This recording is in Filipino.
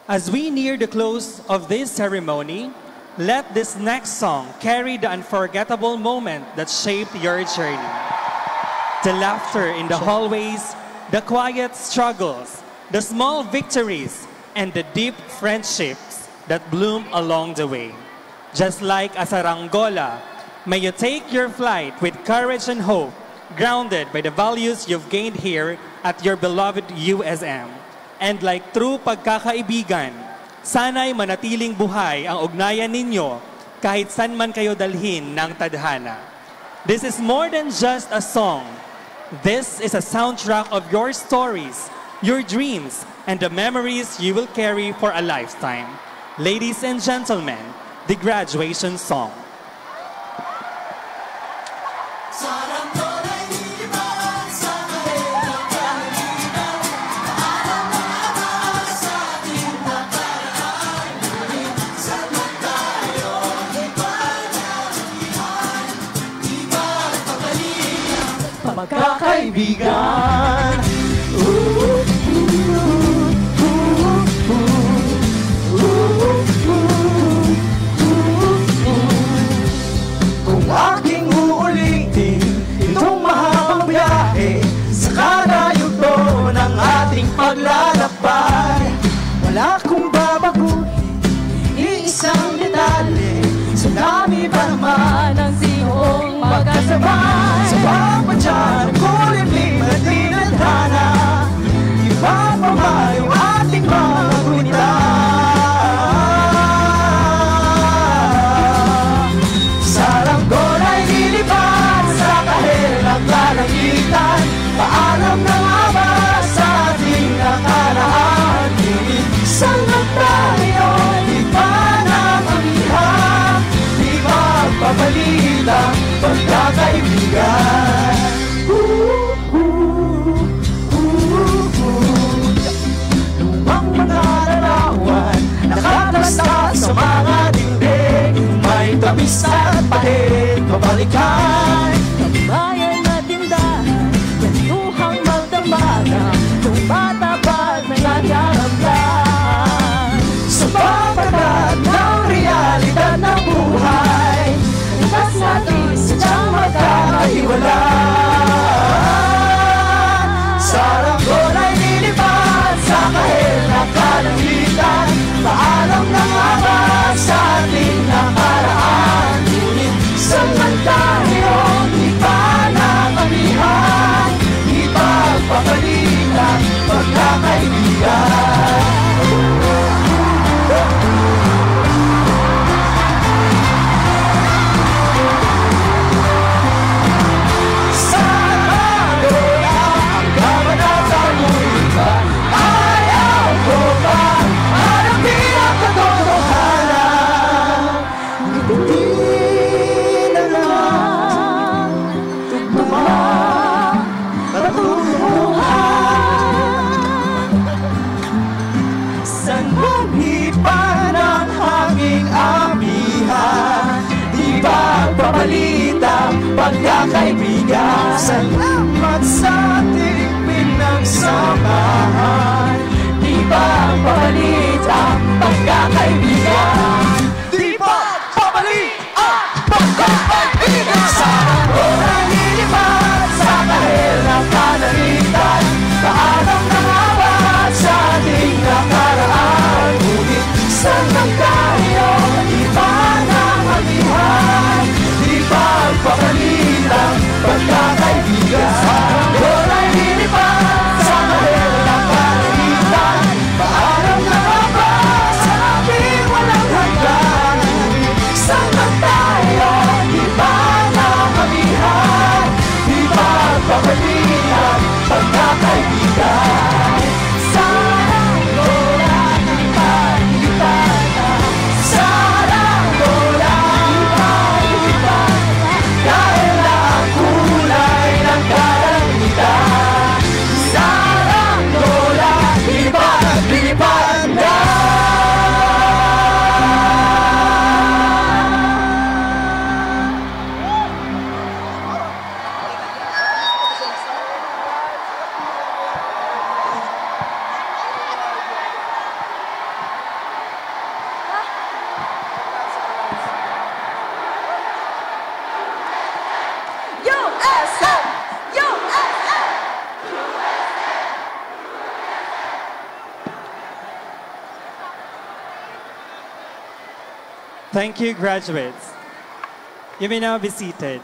As we near the close of this ceremony, let this next song carry the unforgettable moment that shaped your journey. The laughter in the hallways, the quiet struggles, the small victories, and the deep friendships that bloom along the way. Just like a saranggola, may you take your flight with courage and hope, grounded by the values you've gained here at your beloved USM. And like true pagkakaibigan, sana'y manatiling buhay ang ugnayan ninyo kahit saan man kayo dalhin ng tadhana. This is more than just a song. This is a soundtrack of your stories, your dreams, and the memories you will carry for a lifetime. Ladies and gentlemen, the graduation song. Magkakaibigan. Kung aking uulitin itong mahabang biyahe sa kanayuto ng ating paglalakbay, wala kong babaguhin iisang detalye. Sa dami pa naman ang siyong magkasabay. Sa bawat dyan, kulimlim at tinadhana, ipapamay ang ating mga gunita. Saranggola'y lilipad sa kaherang kalangitan. Paalam na nga ba sa ating nakaraan? Minsan na tayo, di pa nakamihan, di magpapalitang pagkakaibigan. Lumang mga larawan nakatastas sa mga dingding, may tamis at pahit pabalikan. Kabayan na tindahan, gantuhang magdamana, kung bata ba't may nagkaramdam. Sa papagat ng realidad ng buhay, bukas natin sadyang magkakahiwalan. Saranggola'y lilipad sa kaherang kalangitan. Paalam na nga ba sa ating nakaraan? Ngunit saan man tayo, di pa nakamihan, ipagpapalitan pagkakaibigan. Pagkakaibigan, salamat sa ating pinagsamahan. Di ba papalit ang pagkakaibigan? Di ba papalit ang pagkakaibigan? Saranggola'y lilipad sa kaherang kalangitan. Paalam na nga ba sa ating nakaraan? Ngunit saan man tayo, di ba nakamihan, di pagpapalitan pagkakaibigan. Saranggola'y lilipad sa kaherang kalangitan. Paalam na nga ba sa ating USM! USM! Thank you, graduates. You may now be seated.